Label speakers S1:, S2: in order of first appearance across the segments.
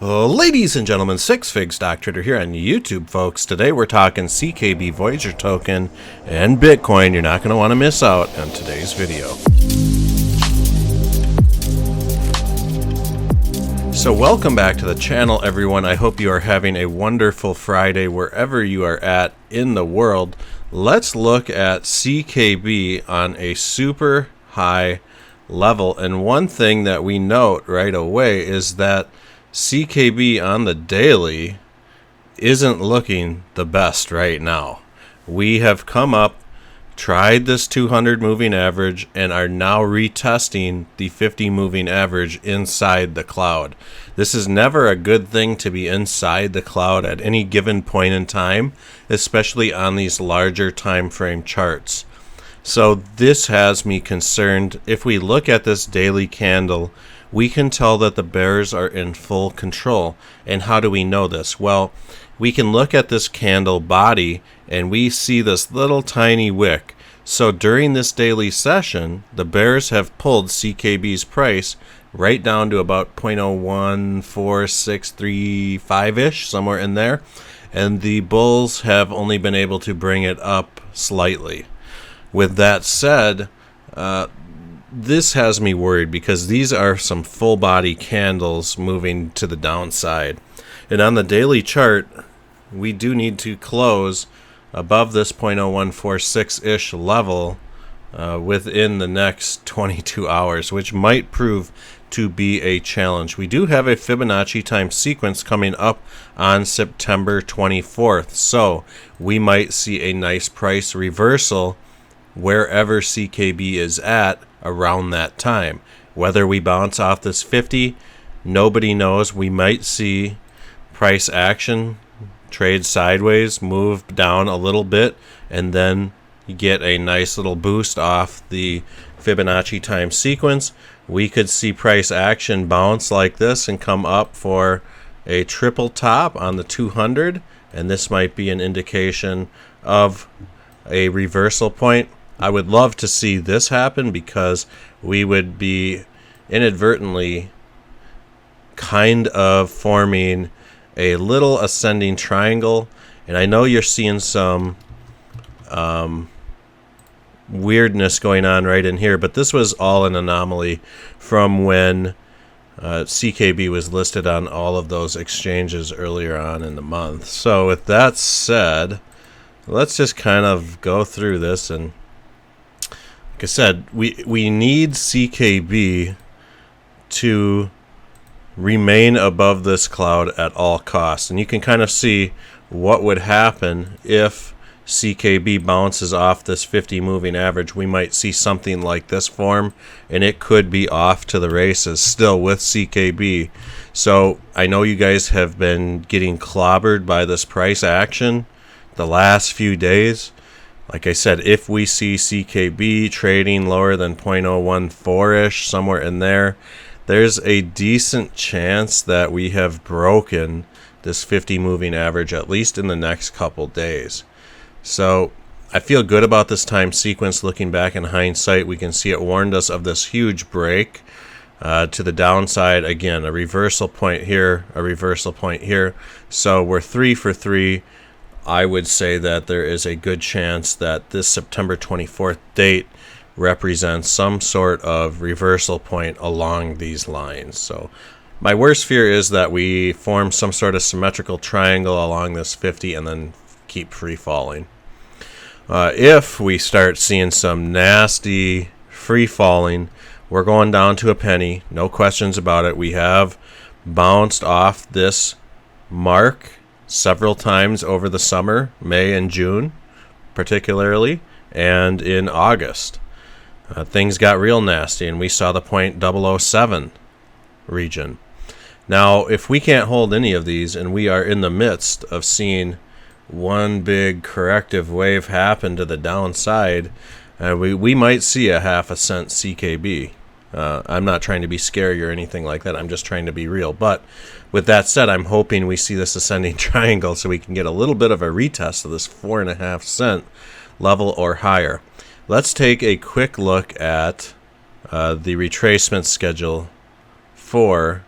S1: Ladies and gentlemen, Six Figs Stock Trader here on YouTube, folks. Today we're talking CKB Voyager token and Bitcoin. You're not going to want to miss out on today's video. So welcome back to the channel, everyone. I hope you are having a wonderful Friday wherever you are at in the world. Let's look at CKB on a super high level. And one thing that we note right away is that CKB on the daily isn't looking the best right now. We have come up, tried this 200 moving average, and are now retesting the 50 moving average inside the cloud. This is never a good thing to be inside the cloud at any given point in time, especially on these larger time frame charts. So this has me concerned. If we look at this daily candle, we can tell that the bears are in full control. And how do we know this? Well, we can look at this candle body and we see this little tiny wick. So during this daily session, the bears have pulled CKB's price right down to about 0.014635-ish, somewhere in there. And the bulls have only been able to bring it up slightly. With that said, this has me worried because these are some full body candles moving to the downside. And on the daily chart, we do need to close above this 0.0146-ish level within the next 22 hours, which might prove to be a challenge. We do have a Fibonacci time sequence coming up on September 24th, so we might see a nice price reversal wherever CKB is at around that time. Whether we bounce off this 50, nobody knows. We might see price action, trade sideways, move down a little bit, and then you get a nice little boost off the Fibonacci time sequence. We could see price action bounce like this and come up for a triple top on the 200, and this might be an indication of a reversal point. I would love to see this happen because we would be inadvertently kind of forming a little ascending triangle. And I know you're seeing some weirdness going on right in here, but this was all an anomaly from when CKB was listed on all of those exchanges earlier on in the month. So with that said, let's just kind of go through this. And like I said, we need CKB to remain above this cloud at all costs. And you can kind of see what would happen if CKB bounces off this 50 moving average. We might see something like this form, and it could be off to the races still with CKB. So I know you guys have been getting clobbered by this price action the last few days. Like I said, if we see CKB trading lower than 0.014-ish, somewhere in there, there's a decent chance that we have broken this 50 moving average, at least in the next couple days. So I feel good about this time sequence. Looking back in hindsight, we can see it warned us of this huge break to the downside. Again, a reversal point here, a reversal point here. So we're 3 for 3. I would say that there is a good chance that this September 24th date represents some sort of reversal point along these lines. So my worst fear is that we form some sort of symmetrical triangle along this 50 and then keep free falling. If we start seeing some nasty free falling, we're going down to a penny. No questions about it. We have bounced off this mark several times over the summer, May and June particularly, and in August. Things got real nasty, and we saw the 0.007 region. Now, if we can't hold any of these, and we are in the midst of seeing one big corrective wave happen to the downside, we might see a half a cent CKB. I'm not trying to be scary or anything like that. I'm just trying to be real. But with that said, I'm hoping we see this ascending triangle so we can get a little bit of a retest of this 4.5 cent level or higher. Let's take a quick look at the retracement schedule for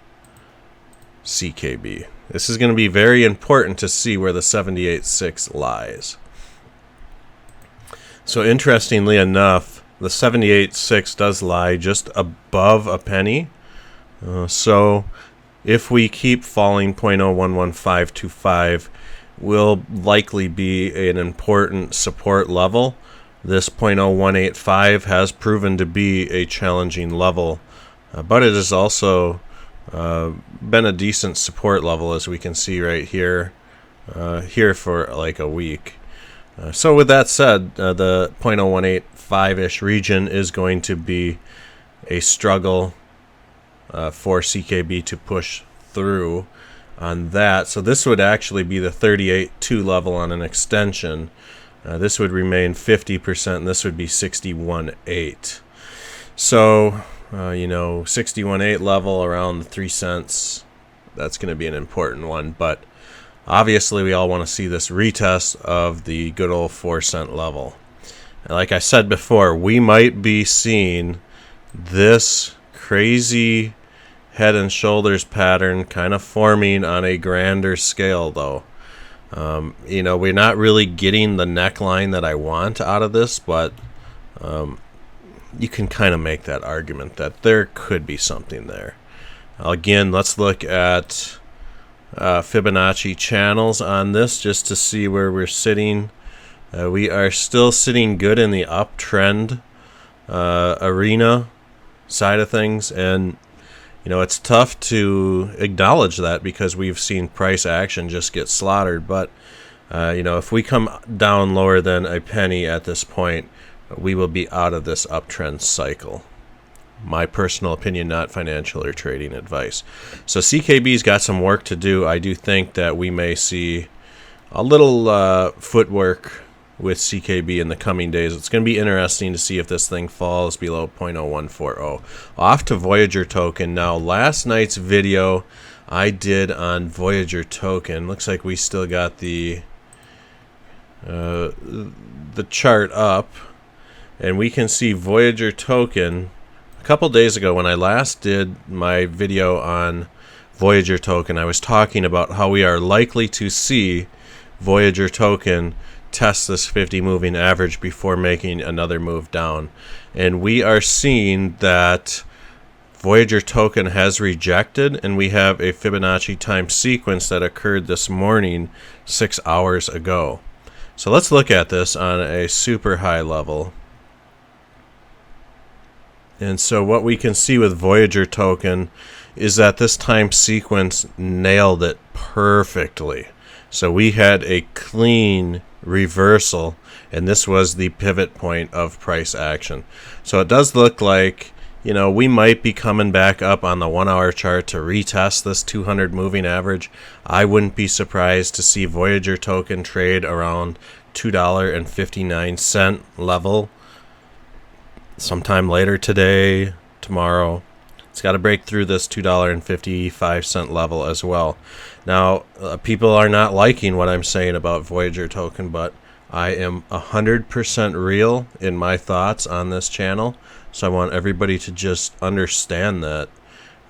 S1: CKB. This is going to be very important to see where the 78.6 lies. So interestingly enough, the 78.6 does lie just above a penny. So if we keep falling 0.011525, will likely be an important support level. This 0.0185 has proven to be a challenging level, but it has also been a decent support level, as we can see right here, for like a week. So with that said, the 0.0185-ish region is going to be a struggle for CKB to push through on that. So this would actually be the 38.2 level on an extension. This would remain 50%, and this would be 61.8. So, 61.8 level around the 3 cents, that's going to be an important one. But obviously, we all want to see this retest of the good old 4 cent level. And like I said before, we might be seeing this crazy head and shoulders pattern kind of forming on a grander scale, though. We're not really getting the neckline that I want out of this, but you can kind of make that argument that there could be something there. Again, let's look at Fibonacci channels on this just to see where we're sitting. We are still sitting good in the uptrend arena side of things, and it's tough to acknowledge that because we've seen price action just get slaughtered. But if we come down lower than a penny at this point, we will be out of this uptrend cycle. My personal opinion, not financial or trading advice. So CKB's got some work to do. I do think that we may see a little footwork with CKB in the coming days. It's going to be interesting to see if this thing falls below 0.0140. Off to Voyager token. Now, last night's video I did on Voyager token, looks like we still got the chart up, and we can see Voyager token. A couple days ago when I last did my video on Voyager token, I was talking about how we are likely to see Voyager token test this 50 moving average before making another move down. And we are seeing that Voyager token has rejected, and we have a Fibonacci time sequence that occurred this morning 6 hours ago. So let's look at this on a super high level. And so what we can see with Voyager token is that this time sequence nailed it perfectly. So we had a clean reversal, and this was the pivot point of price action. So it does look like, we might be coming back up on the 1 hour chart to retest this 200 moving average. I wouldn't be surprised to see Voyager token trade around $2.59 level sometime later today, tomorrow. It's got to break through this $2.55 level as well. Now, people are not liking what I'm saying about Voyager token, but I am 100% real in my thoughts on this channel. So I want everybody to just understand that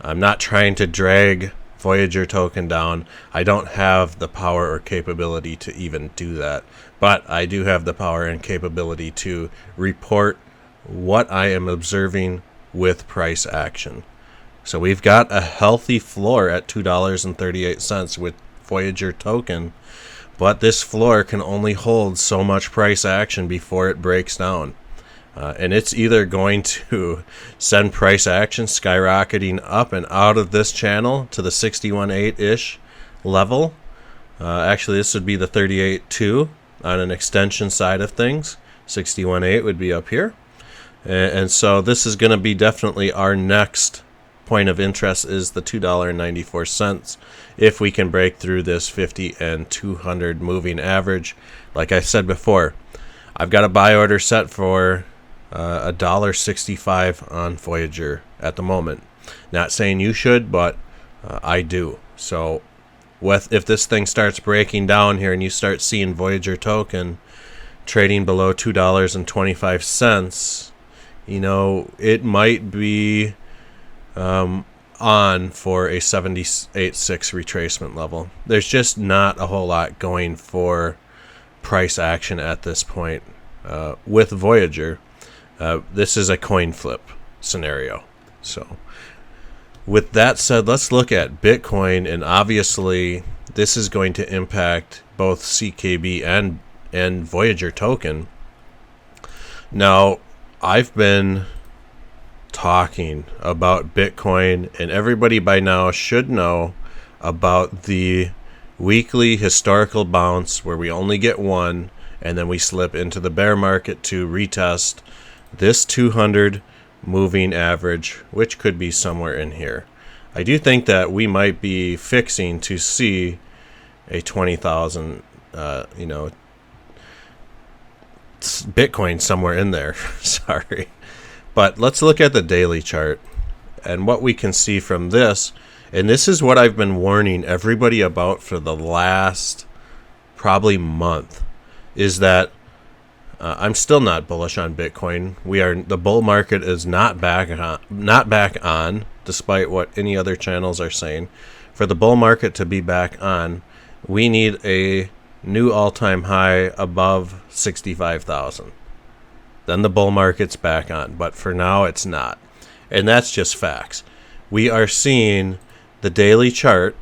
S1: I'm not trying to drag Voyager token down. I don't have the power or capability to even do that. But I do have the power and capability to report what I am observing with price action. So we've got a healthy floor at $2.38 with Voyager token, but this floor can only hold so much price action before it breaks down. And it's either going to send price action skyrocketing up and out of this channel to the 61.8-ish level. Actually, this would be the 38.2 on an extension side of things. 61.8 would be up here. And so this is going to be definitely our next point of interest, is the $2.94 if we can break through this 50 and 200 moving average. Like I said before, I've got a buy order set for $1.65 on Voyager at the moment. Not saying you should, but I do. So if this thing starts breaking down here and you start seeing Voyager token trading below $2.25, it might be on for a 78.6 retracement level. There's just not a whole lot going for price action at this point. With Voyager, this is a coin flip scenario. So with that said, let's look at Bitcoin, and obviously this is going to impact both CKB and Voyager token. Now, I've been talking about Bitcoin, and everybody by now should know about the weekly historical bounce where we only get one, and then we slip into the bear market to retest this 200 moving average, which could be somewhere in here. I do think that we might be fixing to see a 20,000, Bitcoin somewhere in there. Sorry. But let's look at the daily chart and what we can see from this. And this is what I've been warning everybody about for the last probably month, is that I'm still not bullish on Bitcoin. The bull market is not back on, despite what any other channels are saying. For the bull market to be back on, we need a new all-time high above 65,000. Then the bull market's back on, but for now it's not. And that's just facts. We are seeing the daily chart.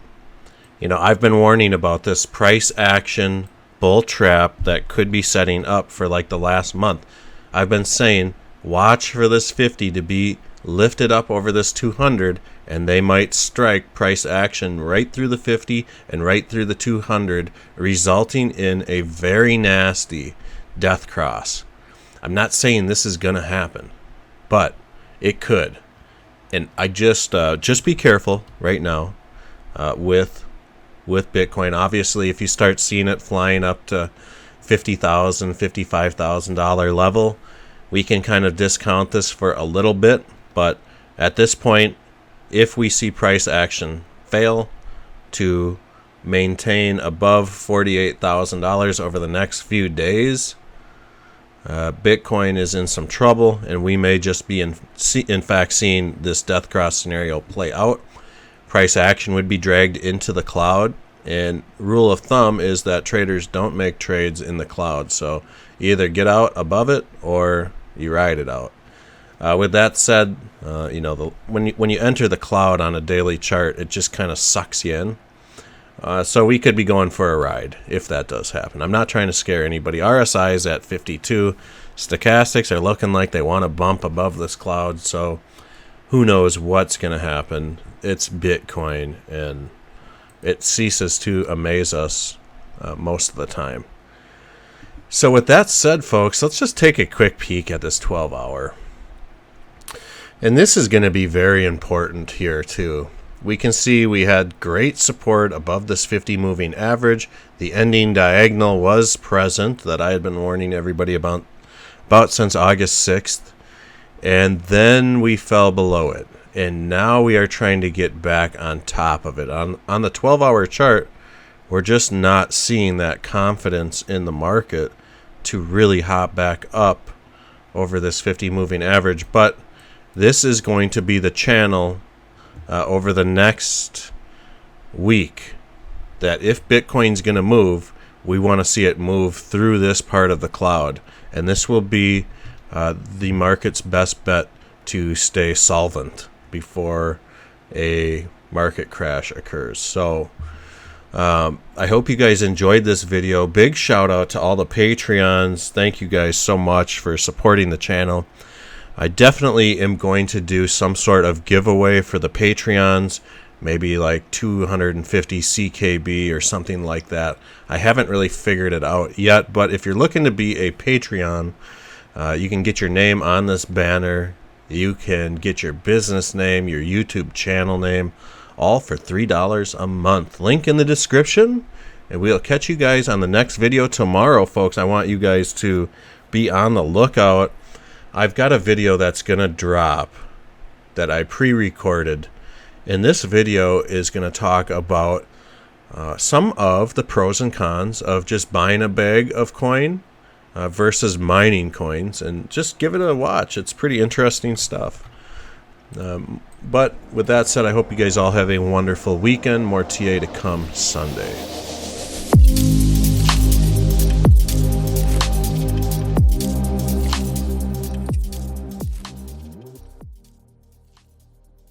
S1: I've been warning about this price action bull trap that could be setting up for like the last month. I've been saying, watch for this 50 to be lifted up over this 200, and they might strike price action right through the 50 and right through the 200, resulting in a very nasty death cross. I'm not saying this is going to happen, but it could. And I just be careful right now with Bitcoin. Obviously, if you start seeing it flying up to $50,000, $55,000 level, we can kind of discount this for a little bit. But at this point, if we see price action fail to maintain above $48,000 over the next few days, Bitcoin is in some trouble, and we may just be in fact seeing this death cross scenario play out. Price action would be dragged into the cloud, and rule of thumb is that traders don't make trades in the cloud. So you either get out above it or you ride it out. With that said, when you enter the cloud on a daily chart, it just kind of sucks you in. So we could be going for a ride if that does happen. I'm not trying to scare anybody. RSI is at 52. Stochastics are looking like they want to bump above this cloud. So who knows what's going to happen. It's Bitcoin, and it ceases to amaze us most of the time. So with that said, folks, let's just take a quick peek at this 12-hour. And this is going to be very important here too. We can see we had great support above this 50 moving average. The ending diagonal was present that I had been warning everybody about since August 6th. And then we fell below it. And now we are trying to get back on top of it. On the 12-hour chart, we're just not seeing that confidence in the market to really hop back up over this 50 moving average. But this is going to be the channel over the next week that if Bitcoin's going to move, we want to see it move through this part of the cloud. And this will be the market's best bet to stay solvent before a market crash occurs. So I hope you guys enjoyed this video. Big shout out to all the Patreons. Thank you guys so much for supporting the channel. I definitely am going to do some sort of giveaway for the Patreons, maybe like 250 CKB or something like that. I haven't really figured it out yet, but if you're looking to be a Patreon, you can get your name on this banner. You can get your business name, your YouTube channel name, all for $3 a month. Link in the description, and we'll catch you guys on the next video tomorrow, folks. I want you guys to be on the lookout. I've got a video that's going to drop that I pre-recorded, and this video is going to talk about some of the pros and cons of just buying a bag of coin versus mining coins, and just give it a watch. It's pretty interesting stuff. But with that said, I hope you guys all have a wonderful weekend. More TA to come Sunday.